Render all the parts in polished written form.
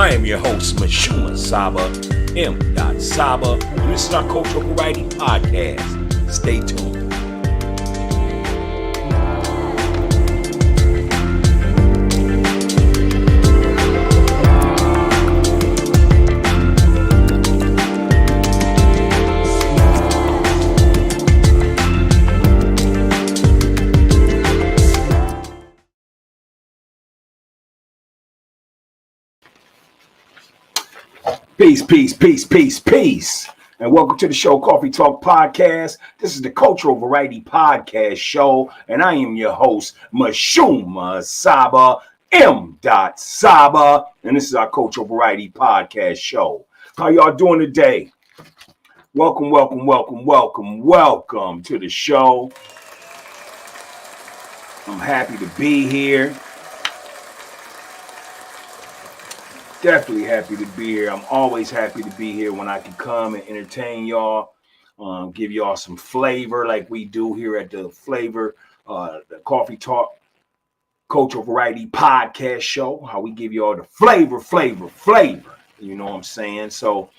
I am your host, MISHUMA, SABA, M.SABA, and this is our Cultural Variety Podcast. Stay tuned. Peace. And welcome to the show, Coffee Talk Podcast. This is the Cultural Variety Podcast show, and I am your host, MISHUMA, SABA, M.SABA, and this is our Cultural Variety Podcast show. How y'all doing today? Welcome to the show. I'm happy to be here. Definitely happy to be here. I'm always happy to be here when I can come and entertain y'all, give y'all some flavor like we do here at the the Coffee Talk Cultural Variety Podcast show. How we give y'all the flavor. You know what I'm saying? So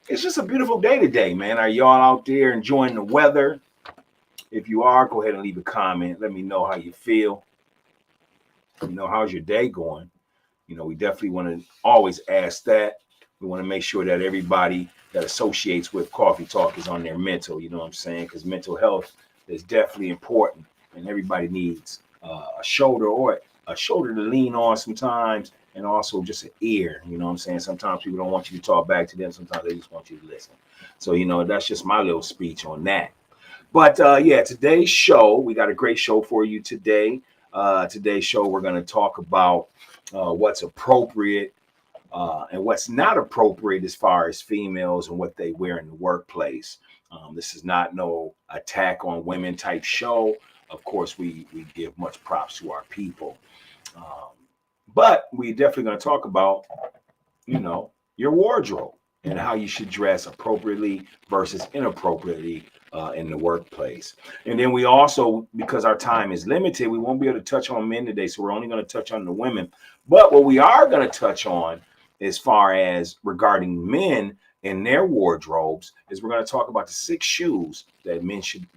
it's just a beautiful day today, man. Are y'all out there enjoying the weather? If you are, go ahead and leave a comment. Let me know how you feel. You know, how's your day going? You know, we definitely want to always ask that. We want to make sure that everybody that associates with Coffee Talk is on their mental, you know what I'm saying? Because mental health is definitely important, and everybody needs a shoulder to lean on sometimes, and also just an ear, you know what I'm saying? Sometimes people don't want you to talk back to them. Sometimes they just want you to listen. So, you know, that's just my little speech on that. But yeah, today's show, we got a great show for you today. Today's show, we're going to talk about what's appropriate and what's not appropriate as far as females and what they wear in the workplace. This is not no attack on women type show. Of course, we give much props to our people. But we definitely going to talk about, you know, your wardrobe and how you should dress appropriately versus inappropriately in the workplace. And then we also, because our time is limited, we won't be able to touch on men today. So we're only going to touch on the women. But what we are going to touch on as far as regarding men and their wardrobes is we're going to talk about the 6 shoes that men should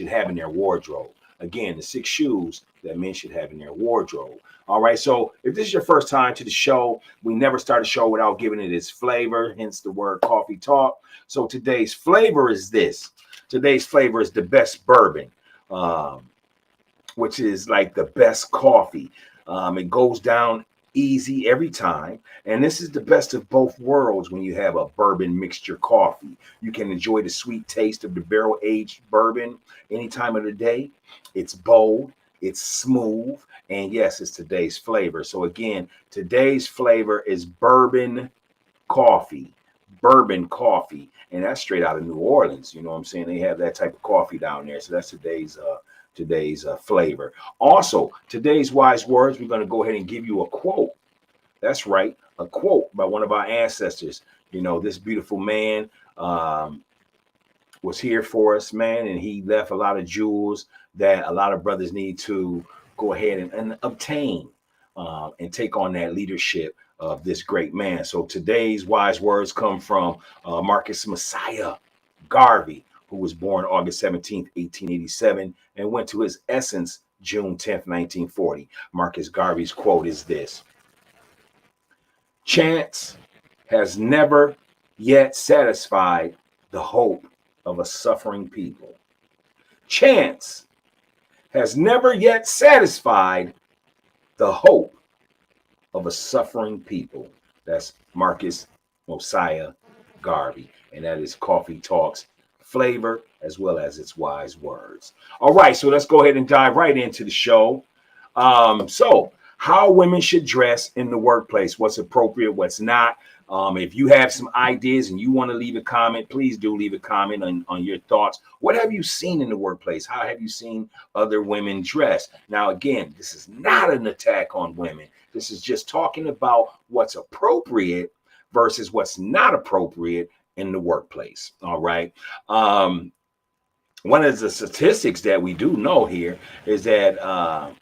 have in their wardrobe. Again, the 6 shoes that men should have in their wardrobe. All right. So if this is your first time to the show, we never start a show without giving it its flavor, hence the word Coffee Talk. So today's flavor is this. Today's flavor is the best bourbon, which is like the best coffee. It goes down easy every time. And this is the best of both worlds when you have a bourbon mixture coffee. You can enjoy the sweet taste of the barrel-aged bourbon any time of the day. It's bold, it's smooth, and yes, it's today's flavor. So again, today's flavor is bourbon coffee. And that's straight out of New Orleans. You know what I'm saying? They have that type of coffee down there. So that's today's flavor. Also, today's wise words, we're going to go ahead and give you a quote. That's right, a quote by one of our ancestors. You know, this beautiful man was here for us, man, and he left a lot of jewels that a lot of brothers need to go ahead and obtain and take on that leadership of this great man. So today's wise words come from Marcus Messiah Garvey, who was born August 17th, 1887, and went to his essence June 10th, 1940. Marcus Garvey's quote is this: "Chance has never yet satisfied the hope of a suffering people. Chance has never yet satisfied the hope of a suffering people." That's Marcus Mosiah Garvey, and that is Coffee Talk's flavor as well as its wise words. All right, so let's go ahead and dive right into the show. So how women should dress in the workplace, what's appropriate, what's not. If you have some ideas and you want to leave a comment, please do leave a comment on your thoughts. What have you seen in the workplace? How have you seen other women dress? Now, again, this is not an attack on women. This is just talking about what's appropriate versus what's not appropriate in the workplace. All right. One of the statistics that we do know here is that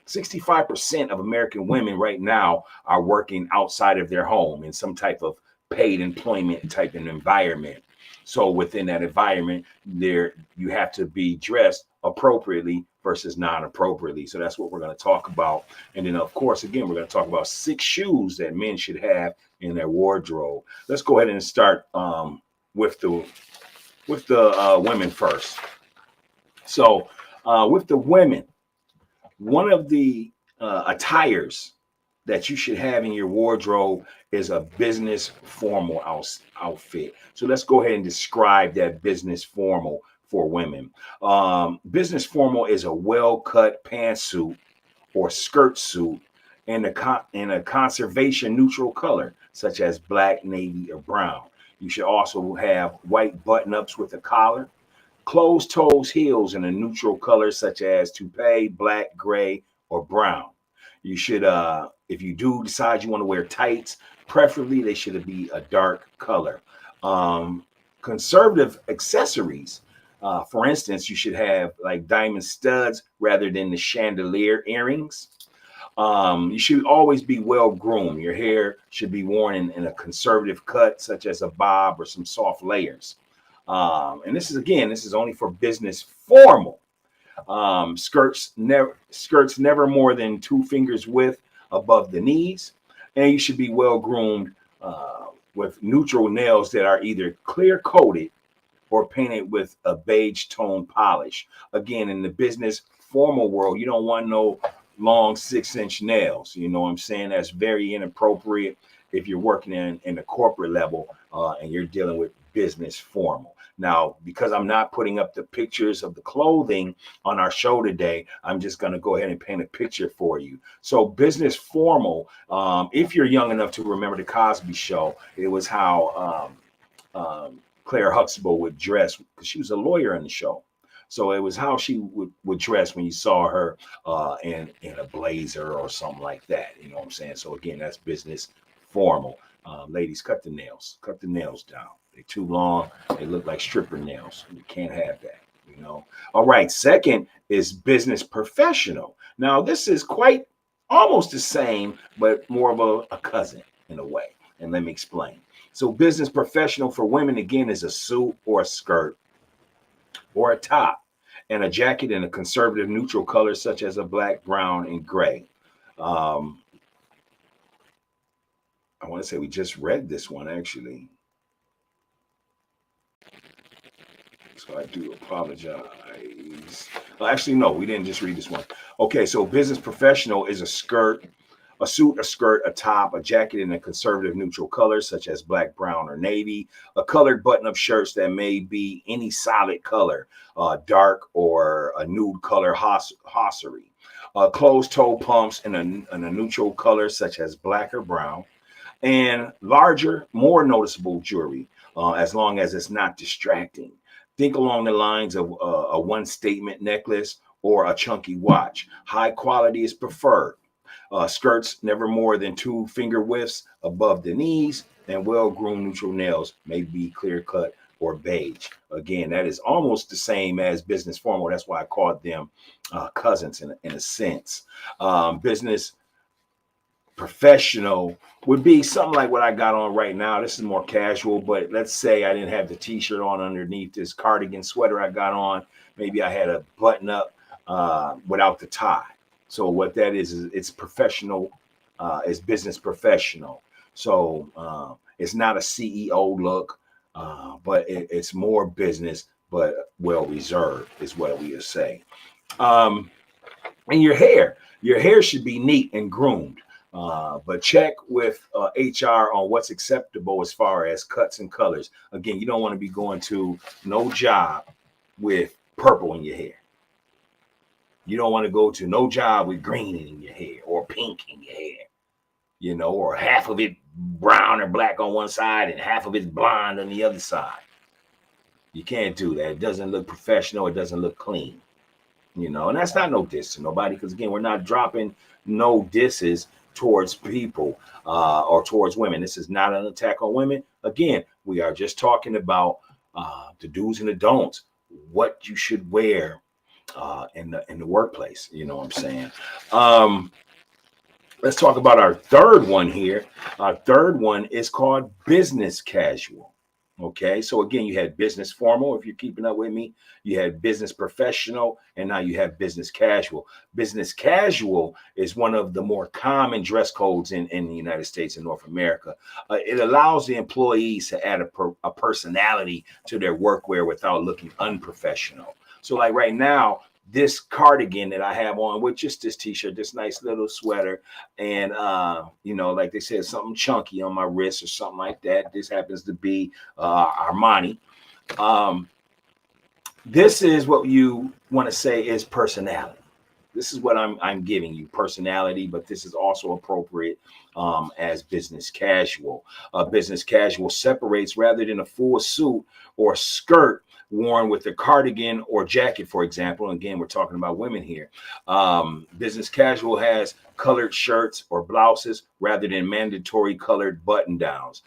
65% of American women right now are working outside of their home in some type of paid employment type of environment. So within that environment, there you have to be dressed appropriately versus non-appropriately. So that's what we're going to talk about. And then, of course, again, we're going to talk about 6 shoes that men should have in their wardrobe. Let's go ahead and start with the women first. So with the women, one of the attires that you should have in your wardrobe is a business formal outfit. So let's go ahead and describe that business formal for women. Business formal is a well-cut pantsuit or skirt suit in a conservation neutral color, such as black, navy, or brown. You should also have white button-ups with a collar, closed toes heels in a neutral color, such as toupee, black, gray, or brown. You should, if you do decide you want to wear tights, preferably they should be a dark color. Conservative accessories, for instance, you should have like diamond studs rather than the chandelier earrings. You should always be well groomed. Your hair should be worn in a conservative cut, such as a bob or some soft layers. And this is only for business formal. Skirts never more than 2 fingers width above the knees, and you should be well groomed with neutral nails that are either clear coated or painted with a beige tone polish. Again, in the business formal world, you don't want no long 6-inch nails. You know what I'm saying? That's very inappropriate if you're working in the corporate level and you're dealing with business formal. Now, because I'm not putting up the pictures of the clothing on our show today, I'm just going to go ahead and paint a picture for you. So business formal, if you're young enough to remember the Cosby Show, it was how Claire Huxtable would dress, because she was a lawyer in the show. So it was how she would dress when you saw her in a blazer or something like that. You know what I'm saying? So again, that's business formal. Ladies, cut the nails down. They're too long. They look like stripper nails. You can't have that, you know. All right. Second is business professional. Now, this is quite almost the same, but more of a cousin in a way. And let me explain. So business professional for women, again, is a suit or a skirt or a top and a jacket in a conservative neutral color, such as a black, brown, and gray. I want to say we just read this one, actually. So I do apologize. Well, actually, no, we didn't just read this one. Okay, so business professional is a skirt, a suit, a skirt, a top, a jacket in a conservative neutral color, such as black, brown, or navy, a colored button-up shirts that may be any solid color, dark or a nude color hosiery, closed toe pumps in a neutral color, such as black or brown, and larger, more noticeable jewelry, as long as it's not distracting. Think along the lines of a one-statement necklace or a chunky watch. High quality is preferred. Skirts never more than 2 finger widths above the knees, and well-groomed neutral nails may be clear-cut or beige. Again, that is almost the same as business formal. That's why I called them cousins in a sense. Business professional would be something like what I got on right now. This is more casual, but let's say I didn't have the t-shirt on underneath this cardigan sweater I got on. Maybe I had a button up without the tie. So what that is it's professional, it's business professional. So it's not a CEO look, but it's more business, but well reserved is what we would say. And your hair should be neat and groomed. But check with HR on what's acceptable as far as cuts and colors. Again, you don't want to be going to no job with purple in your hair. You don't want to go to no job with green in your hair or pink in your hair, you know, or half of it brown or black on one side and half of it's blonde on the other side. You can't do that. It doesn't look professional. It doesn't look clean, you know, and that's not no diss to nobody, because again, we're not dropping no disses towards people or towards women. This is not an attack on women. Again, we are just talking about the do's and the don'ts, what you should wear in the workplace. You know what I'm saying? Um, let's talk about our third one here. Our third one is called business casual. Okay, so again, you had business formal, if you're keeping up with me, you had business professional, and now you have business casual. Business casual is one of the more common dress codes in the United States and North America. It allows the employees to add a personality to their workwear without looking unprofessional. So, like right now, this cardigan that I have on with just this t-shirt, this nice little sweater, and like they said, something chunky on my wrist or something like that. This happens to be Armani. This is what you want to say is personality. This is what I'm giving you, personality, but this is also appropriate as business casual. Business casual separates rather than a full suit or skirt worn with a cardigan or jacket, for example. Again, we're talking about women here. Business casual has colored shirts or blouses rather than mandatory colored button downs.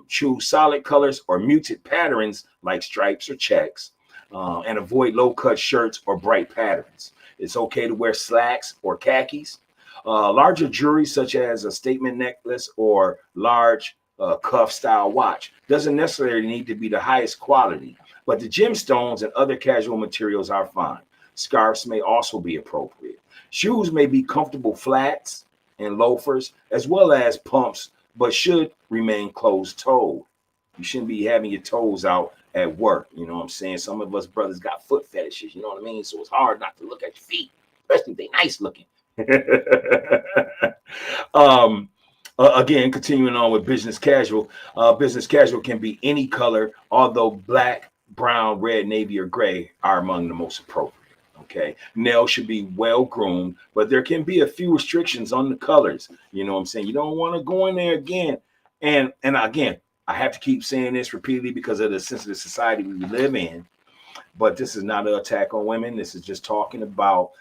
Choose solid colors or muted patterns like stripes or checks, and avoid low cut shirts or bright patterns. It's okay to wear slacks or khakis. Larger jewelry, such as a statement necklace or large cuff style watch, doesn't necessarily need to be the highest quality, but the gemstones and other casual materials are fine. Scarves may also be appropriate. Shoes may be comfortable flats and loafers, as well as pumps, but should remain closed-toed. You shouldn't be having your toes out at work. You know what I'm saying? Some of us brothers got foot fetishes, you know what I mean? So it's hard not to look at your feet, especially if they nice looking. Again, continuing on with business casual. Business casual can be any color, although black, brown, red, navy, or gray are among the most appropriate. Okay, nails should be well groomed, but there can be a few restrictions on the colors. You know what I'm saying? You don't want to go in there again. And again, I have to keep saying this repeatedly because of the sensitive society we live in. But this is not an attack on women. This is just talking about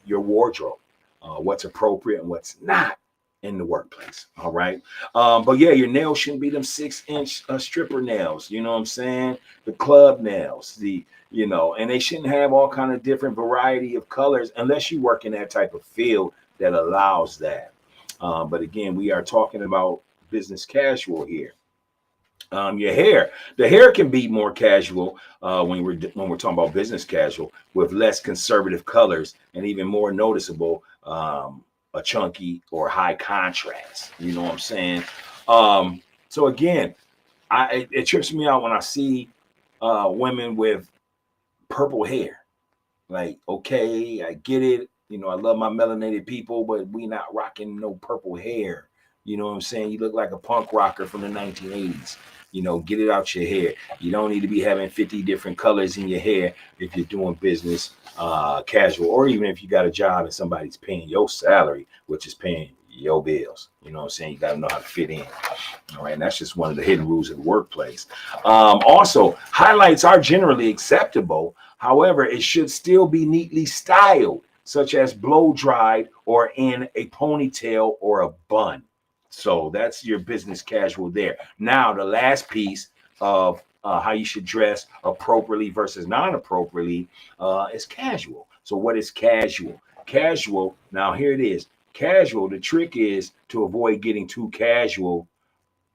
your wardrobe, what's appropriate and what's not in the workplace. All right. But yeah, your nails shouldn't be them 6-inch stripper nails. You know what I'm saying? The club nails, and they shouldn't have all kind of different variety of colors unless you work in that type of field that allows that. But again, we are talking about business casual here. Your hair, the hair can be more casual when we're talking about business casual, with less conservative colors and even more noticeable a chunky or high contrast. You know what I'm saying? So again, it trips me out when I see women with purple hair. Like, okay, I get it. I love my melanated people, but we not rocking no purple hair. You know what I'm saying? You look like a punk rocker from the 1980s. Get it out your hair. You don't need to be having 50 different colors in your hair if you're doing business casual, or even if you got a job and somebody's paying your salary, which is paying your bills. You know what I'm saying? You got to know how to fit in. All right. And that's just one of the hidden rules of the workplace. Also, highlights are generally acceptable. However, it should still be neatly styled, such as blow dried or in a ponytail or a bun. So that's your business casual there. Now, the last piece of how you should dress appropriately versus non-appropriately is casual. So what is casual? Casual, now here it is. Casual, the trick is to avoid getting too casual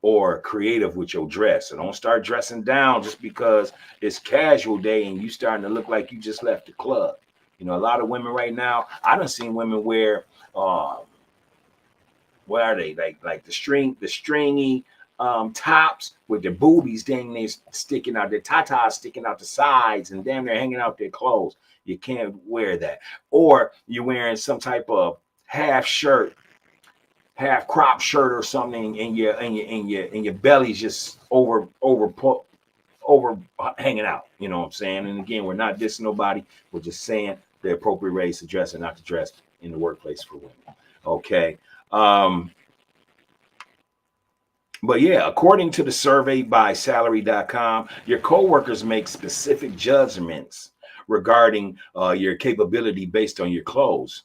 or creative with your dress. So don't start dressing down just because it's casual day and you starting to look like you just left the club. A lot of women right now, I done seen women wear what are they, like the stringy tops with their boobies dang near sticking out, their tatas sticking out the sides and damn near hanging out their clothes. You can't wear that. Or you're wearing some type of half crop shirt or something, and your belly's just over hanging out. You know what I'm saying? And again, we're not dissing nobody. We're just saying the appropriate ways to dress and not to dress in the workplace for women. Okay. But yeah, according to the survey by salary.com, your coworkers make specific judgments regarding your capability based on your clothes,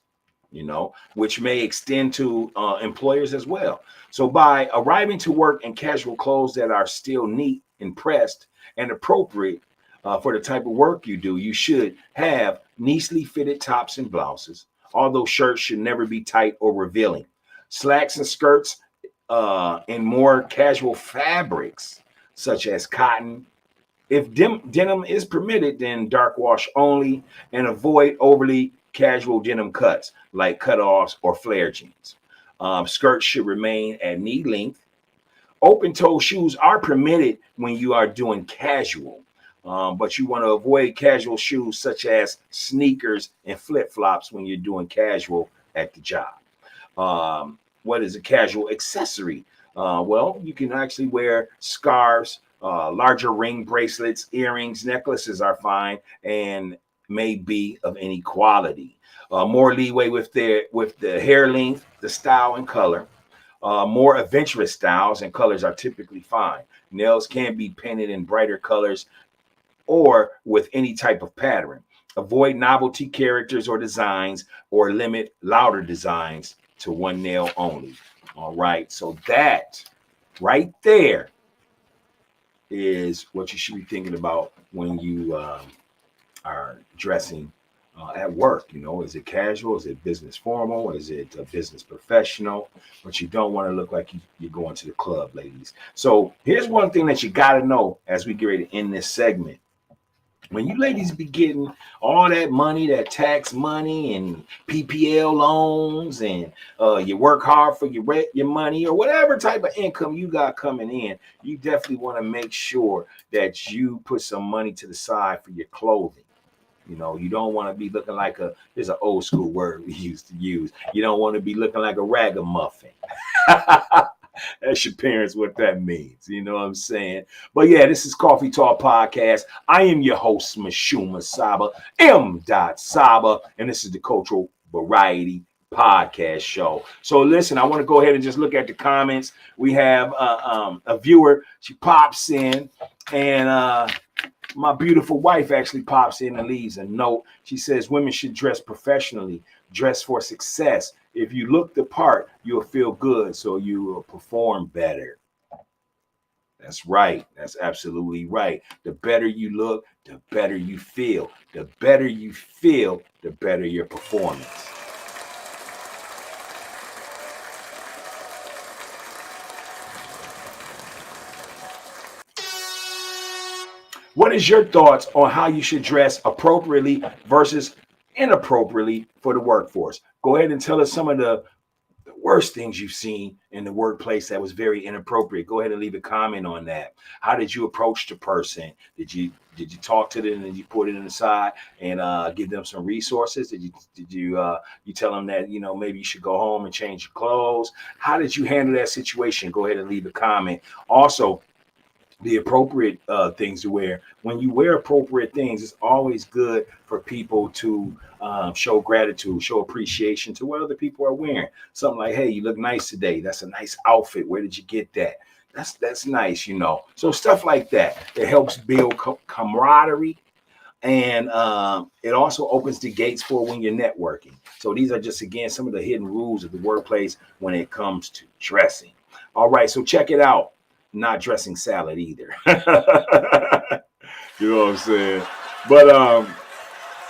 which may extend to employers as well. So by arriving to work in casual clothes that are still neat and pressed and appropriate, For the type of work you do, you should have neatly fitted tops and blouses, although shirts should never be tight or revealing. Slacks and skirts in more casual fabrics, such as cotton. If denim is permitted, then dark wash only, and avoid overly casual denim cuts like cutoffs or flare jeans. Skirts should remain at knee length. Open-toe shoes are permitted when you are doing casual, but you want to avoid casual shoes such as sneakers and flip-flops when you're doing casual at the job. What is a casual accessory? Well, you can actually wear scarves, larger ring bracelets, earrings, necklaces are fine and may be of any quality. More leeway with the hair length, the style, and color. More adventurous styles and colors are typically fine. Nails can be painted in brighter colors or with any type of pattern. Avoid novelty characters or designs, or limit louder designs to one nail only. All right, so that right there is what you should be thinking about when you are dressing at work. You know, is it casual? Is it business formal? Is it a business professional? But you don't want to look like you're going to the club, ladies. So here's one thing that you got to know as we get ready to end this segment. When you ladies be getting all that money, that tax money and PPL loans, and you work hard for your money or whatever type of income you got coming in, you definitely want to make sure that you put some money to the side for your clothing. You know, you don't want to be looking like there's an old school word we used to use. You don't want to be looking like a ragamuffin. Ask your parents what that means. You know what I'm saying? But yeah, this is Coffee Talk Podcast. I am your host, MISHUMA SABA, M.SABA, and this is the Cultural Variety Podcast Show. So listen, I want to go ahead and just look at the comments. We have a viewer. She pops in, and my beautiful wife actually pops in and leaves a note. She says women should dress professionally, dress for success. If you look the part, you'll feel good, so you will perform better. That's right. That's absolutely right. The better you look, the better you feel. The better you feel, the better your performance. What is your thoughts on how you should dress appropriately versus inappropriately for the workforce? Go ahead and tell us some of the worst things you've seen in the workplace that was very inappropriate. Go ahead and leave a comment on that. How did you approach the person? Did you talk to them and you put it aside and give them some resources? Did you tell them that, you know, maybe you should go home and change your clothes? How did you handle that situation? Go ahead and leave a comment. Also, the appropriate things to wear. When you wear appropriate things, it's always good for people to show gratitude, show appreciation to what other people are wearing. Something like, hey, you look nice today. That's a nice outfit. Where did you get that? That's nice, you know. So stuff like that. It helps build camaraderie, and it also opens the gates for when you're networking. So these are just, again, some of the hidden rules of the workplace when it comes to dressing. All right, so check it out. Not dressing salad either. You know what I'm saying? But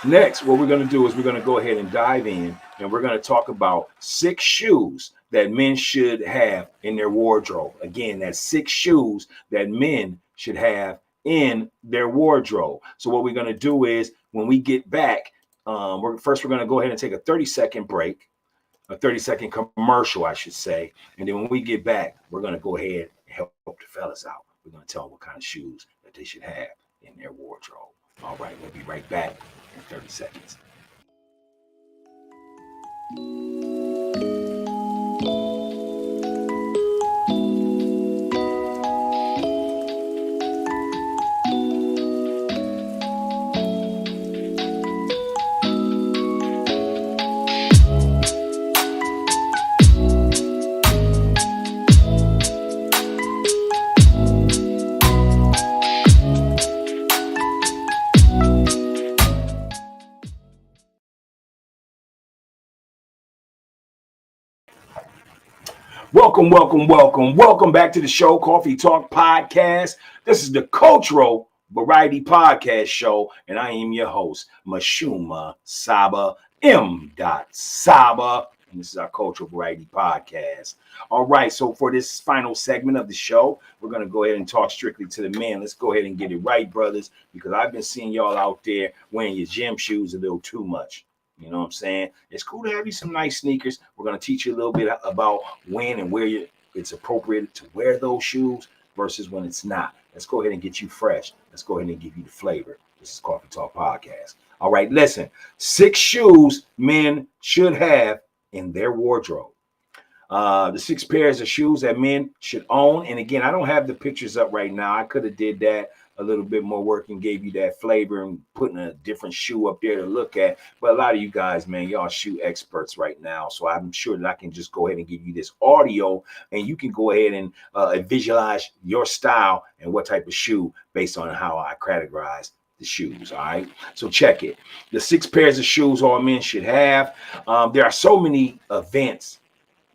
next, what we're going to do is we're going to go ahead and dive in, and we're going to talk about 6 shoes that men should have in their wardrobe. Again, that's 6 shoes that men should have in their wardrobe. So what we're going to do is when we get back, we're going to go ahead and take a 30-second break, a 30-second commercial, I should say. And then when we get back, we're going to go ahead and help the fellas out. We're going to tell them what kind of shoes that they should have in their wardrobe. All right, we'll be right back in 30 seconds. Welcome back to the show, Coffee Talk Podcast. This is the Cultural Variety Podcast Show, and I am your host, MISHUMA SABA M. SABA. And this is our Cultural Variety Podcast. All right, so for this final segment of the show, we're going to go ahead and talk strictly to the men. Let's go ahead and get it right, brothers, because I've been seeing y'all out there wearing your gym shoes a little too much. You know what I'm saying? It's cool to have you some nice sneakers. We're going to teach you a little bit about when and where it's appropriate to wear those shoes versus when it's not. Let's go ahead and get you fresh. Let's go ahead and give you the flavor. This is Coffee Talk Podcast. All right, listen. 6 shoes men should have in their wardrobe. The 6 pairs of shoes that men should own. And again, I don't have the pictures up right now. I could have did that a little bit more work and gave you that flavor and putting a different shoe up there to look at. But a lot of you guys, man, y'all shoe experts right now. So I'm sure that I can just go ahead and give you this audio and you can go ahead and visualize your style and what type of shoe based on how I categorize the shoes. All right. So check it. The 6 pairs of shoes all men should have. There are so many events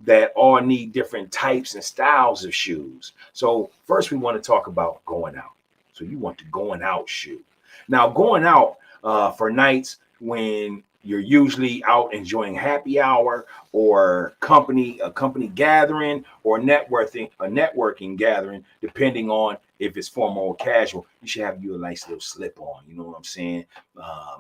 that all need different types and styles of shoes. So first we want to talk about going out. So you want the going out shoe. Now going out for nights when you're usually out enjoying happy hour or a company gathering or a networking gathering, depending on if it's formal or casual, you should have you a nice little slip on. You know what I'm saying?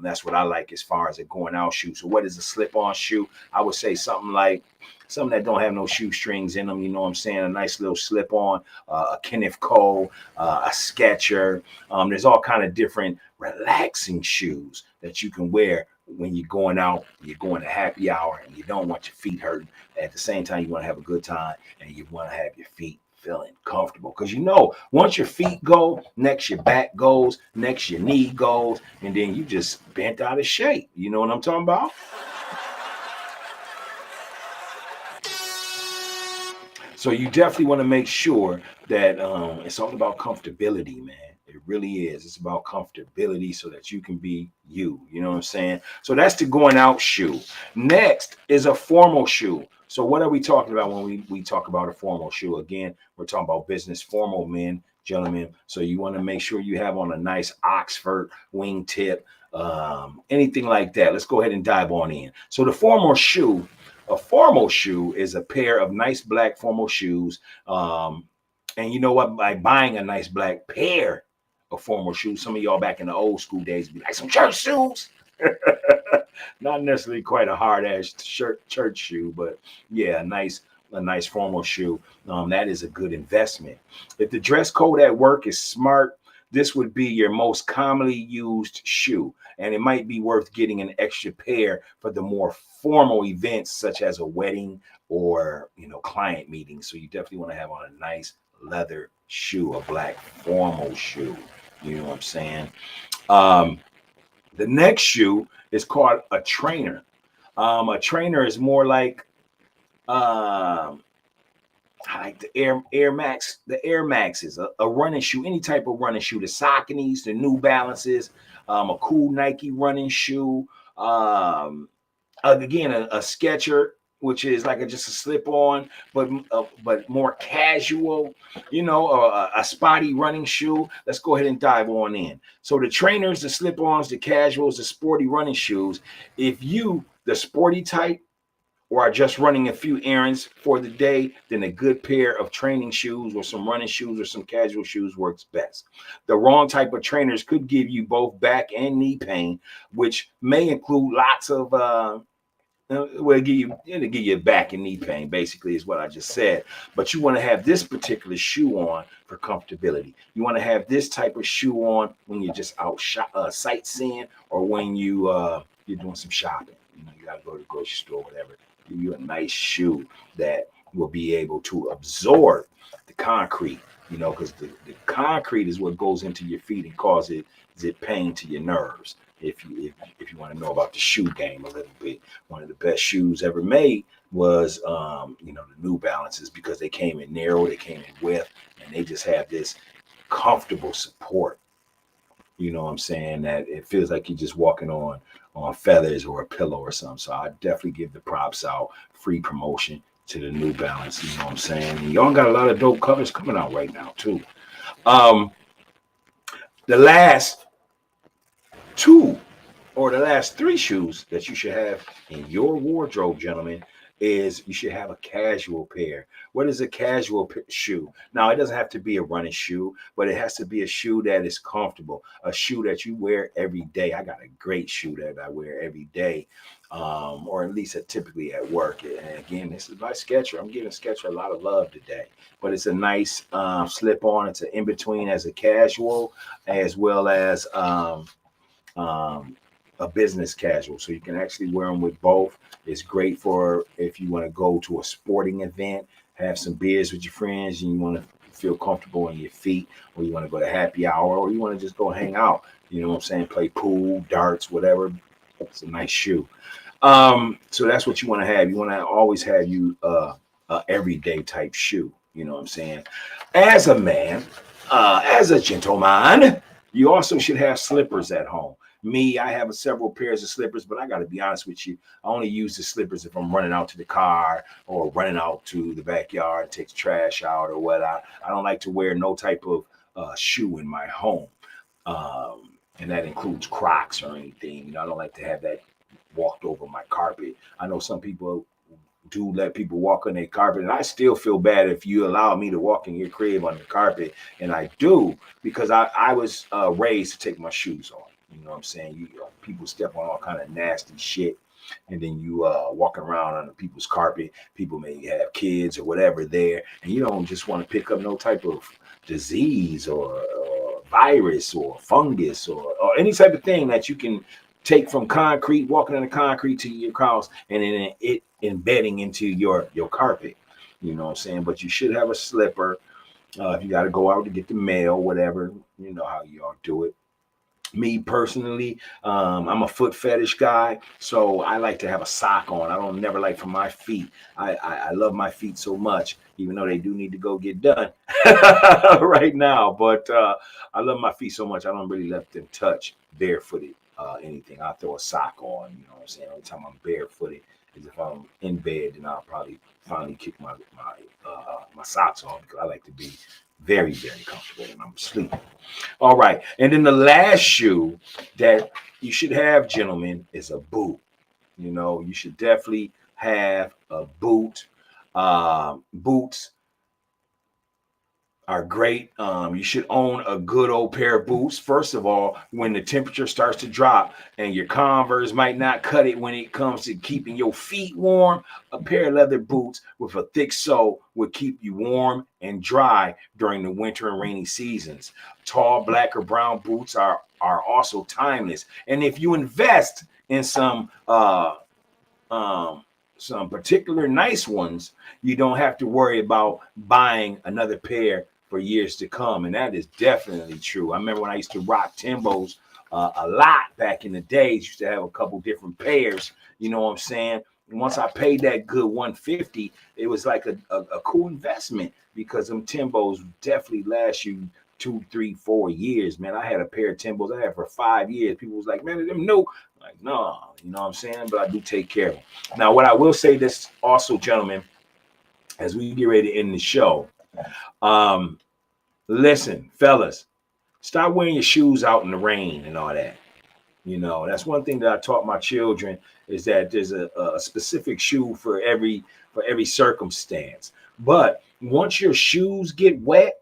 That's what I like as far as a going out shoe. So what is a slip on shoe? I would say something that don't have no shoestrings in them. You know what I'm saying? A nice little slip on, a Kenneth Cole, a Sketcher. There's all kind of different relaxing shoes that you can wear when you're going out, you're going to happy hour, and you don't want your feet hurting. At the same time, you want to have a good time, and you want to have your feet feeling comfortable. Because you know, once your feet go, next your back goes, next your knee goes, and then you just bent out of shape. You know what I'm talking about? So you definitely want to make sure that it's all about comfortability, man. It really is. It's about comfortability so that you can be you. You know what I'm saying? So that's the going out shoe. Next is a formal shoe. So what are we talking about when we talk about a formal shoe? Again, we're talking about business formal men, gentlemen. So you want to make sure you have on a nice Oxford wingtip, anything like that. Let's go ahead and dive on in. So the formal shoe. A formal shoe is a pair of nice black formal shoes. And you know what? By buying a nice black pair of formal shoes, some of y'all back in the old school days be like, some church shoes. Not necessarily quite a hard ass church shoe, but yeah, a nice formal shoe. That is a good investment. If the dress code at work is smart, this would be your most commonly used shoe, and it might be worth getting an extra pair for the more formal events such as a wedding or client meeting. So you definitely want to have on a nice leather shoe, a black formal shoe. You know what I'm saying? The next shoe is called a trainer. A trainer is more like I like the Air Max. The Air Max is a running shoe, any type of running shoe. The Sauconys, the New Balances, a cool Nike running shoe. Again, a Sketcher, which is like just a slip on, but more casual. A spotty running shoe. Let's go ahead and dive on in. So the trainers, the slip-ons, the casuals, the sporty running shoes. If you, the sporty type, or are just running a few errands for the day, then a good pair of training shoes or some running shoes or some casual shoes works best. The wrong type of trainers could give you both back and knee pain, which may include lots of it'll give you back and knee pain, basically, is what I just said. But you want to have this particular shoe on for comfortability. You want to have this type of shoe on when you're just out sightseeing or when you're doing some shopping. You got to go to the grocery store, whatever. Give you a nice shoe that will be able to absorb the concrete, because the concrete is what goes into your feet and causes it pain to your nerves. If you want to know about the shoe game a little bit, one of the best shoes ever made was the New Balances, because they came in narrow, they came in width, and they just have this comfortable support. You know what I'm saying? That it feels like you're just walking on feathers or a pillow or something. So I definitely give the props out, free promotion to the New Balance. You know what I'm saying? And y'all got a lot of dope colors coming out right now too. The The last two or the last three shoes that you should have in your wardrobe, gentlemen, is you should have a casual pair. What is a casual shoe? Now, it doesn't have to be a running shoe, but it has to be a shoe that is comfortable, a shoe that you wear every day. I got a great shoe that I wear every day, or at least typically at work. And again, this is by Skechers. I'm giving Skechers a lot of love today, but it's a nice slip on. It's an in between as a casual, as well as a business casual, so you can actually wear them with both. It's great for if you want to go to a sporting event, have some beers with your friends, and you want to feel comfortable in your feet, or you want to go to happy hour, or you want to just go hang out. You know what I'm saying? Play pool, darts, whatever. It's a nice shoe. So that's what you want to have. You want to always have you a everyday type shoe. You know what I'm saying? As a man, as a gentleman, you also should have slippers at home. Me, I have several pairs of slippers, but I got to be honest with you. I only use the slippers if I'm running out to the car or running out to the backyard, take the trash out or what. I don't like to wear no type of shoe in my home. And that includes Crocs or anything. You know, I don't like to have that walked over my carpet. I know some people do let people walk on their carpet, and I still feel bad if you allow me to walk in your crib on the carpet, and I do, because I was raised to take my shoes off. You know what I'm saying? People step on all kind of nasty shit, and then you walking around on people's carpet. People may have kids or whatever there, and you don't just want to pick up no type of disease or virus or fungus or any type of thing that you can take from concrete, walking on the concrete to your house, and then it embedding into your carpet. You know what I'm saying? But you should have a slipper. If you got to go out to get the mail, whatever, you know how you all do it. Me personally, I'm a foot fetish guy, so I like to have a sock on. I don't never like for my feet. I love my feet so much, even though they do need to go get done right now. But I love my feet so much, I don't really let them touch barefooted anything. I'll throw a sock on. You know what I'm saying? Every time I'm barefooted is if I'm in bed, then I'll probably finally kick my socks on, because I like to be very, very comfortable when I'm sleeping. All right. And then the last shoe that you should have, gentlemen, is a boot. You know, you should definitely have a boot. Boots are great. You should own a good old pair of boots. First of all, when the temperature starts to drop and your Converse might not cut it when it comes to keeping your feet warm, a pair of leather boots with a thick sole will keep you warm and dry during the winter and rainy seasons. Tall black or brown boots are also timeless. And if you invest in some particular nice ones, you don't have to worry about buying another pair for years to come. And that is definitely true. I remember when I used to rock Timbos a lot back in the days, used to have a couple different pairs, you know what I'm saying? And once I paid that good $150, it was like a cool investment, because them Timbos definitely last you 2, 3, 4 years, man. I had a pair of Timbos I had for 5 years. People was like, man, them new. Like, no, you know what I'm saying? But I do take care of them. Now, what I will say this also, gentlemen, as we get ready to end the show, listen, fellas, stop wearing your shoes out in the rain and all that. You know, that's one thing that I taught my children, is that there's a specific shoe for every circumstance. But once your shoes get wet,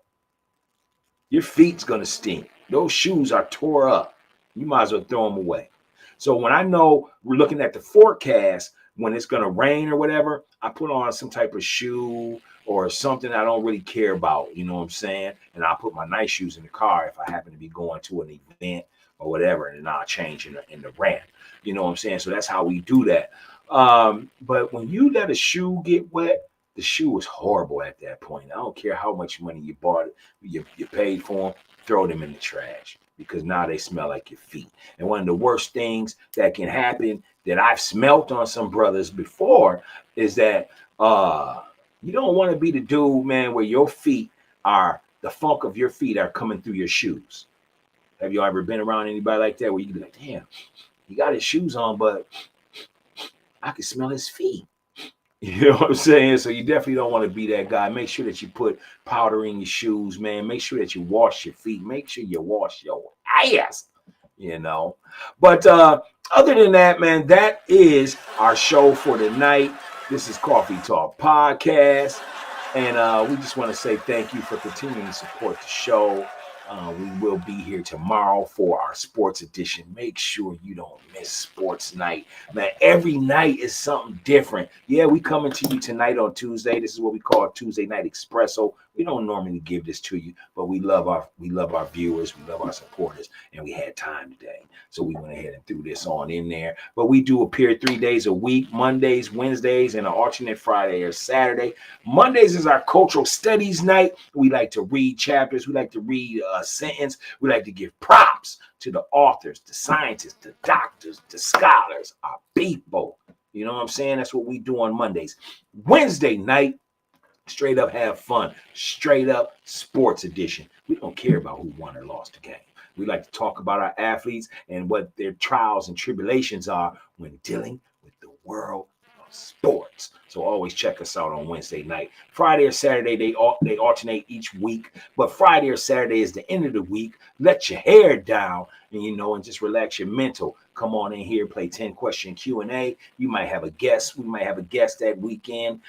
your feet's gonna stink. Those shoes are tore up. You might as well throw them away. So when I know we're looking at the forecast, when it's gonna rain or whatever, I put on some type of shoe or something I don't really care about. You know what I'm saying? And I'll put my nice shoes in the car if I happen to be going to an event or whatever, and then I'll change in the ramp. You know what I'm saying? So that's how we do that. But when you let a shoe get wet, the shoe is horrible at that point. I don't care how much money you bought it, you paid for them, throw them in the trash, because now they smell like your feet. And one of the worst things that can happen that I've smelt on some brothers before is that you don't want to be the dude, man, where your feet are, the funk of your feet are coming through your shoes. Have you ever been around anybody like that, where you can be like, damn, he got his shoes on, but I can smell his feet? You know what I'm saying? So you definitely don't want to be that guy. Make sure that you put powder in your shoes, man. Make sure that you wash your feet. Make sure you wash your Yes, you know. But other than that, man, that is our show for tonight. This is Coffee Talk Podcast. And we just want to say thank you for continuing to support the show. We will be here tomorrow for our sports edition. Make sure you don't miss sports night. Man, every night is something different. Yeah, we coming to you tonight on Tuesday. This is what we call Tuesday Night Espresso. We don't normally give this to you, but we love our viewers, we love our supporters, and we had time today. So we went ahead and threw this on in there. But we do appear 3 days a week, Mondays, Wednesdays, and an alternate Friday or Saturday. Mondays is our cultural studies night. We like to read chapters. We like to read a sentence. We like to give props to the authors, the scientists, the doctors, the scholars, our people. You know what I'm saying? That's what we do on Mondays. Wednesday night, straight up have fun. Straight up sports edition. We don't care about who won or lost the game. We like to talk about our athletes and what their trials and tribulations are when dealing with the world of sports. So always check us out on Wednesday night. Friday or Saturday, they alternate each week. But Friday or Saturday is the end of the week. Let your hair down and just relax your mental. Come on in here, play 10-question Q&A. You might have a guest. We might have a guest that weekend.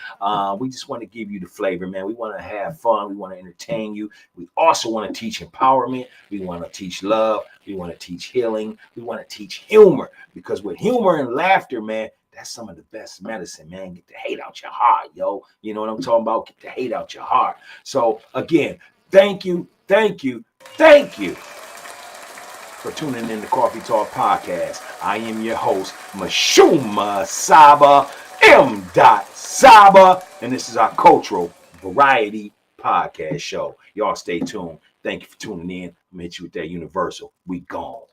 We just want to give you the flavor, man. We want to have fun. We want to entertain you. We also want to teach empowerment. We want to teach love. We want to teach healing. We want to teach humor, because with humor and laughter, man, that's some of the best medicine, man. Get the hate out your heart, yo. You know what I'm talking about? Get the hate out your heart. So again, thank you for tuning in to Coffee Talk Podcast. I am your host, MISHUMA SABA, M.SABA, and this is our cultural variety podcast show. Y'all stay tuned. Thank you for tuning in. I'm gonna hit you with that universal. We gone.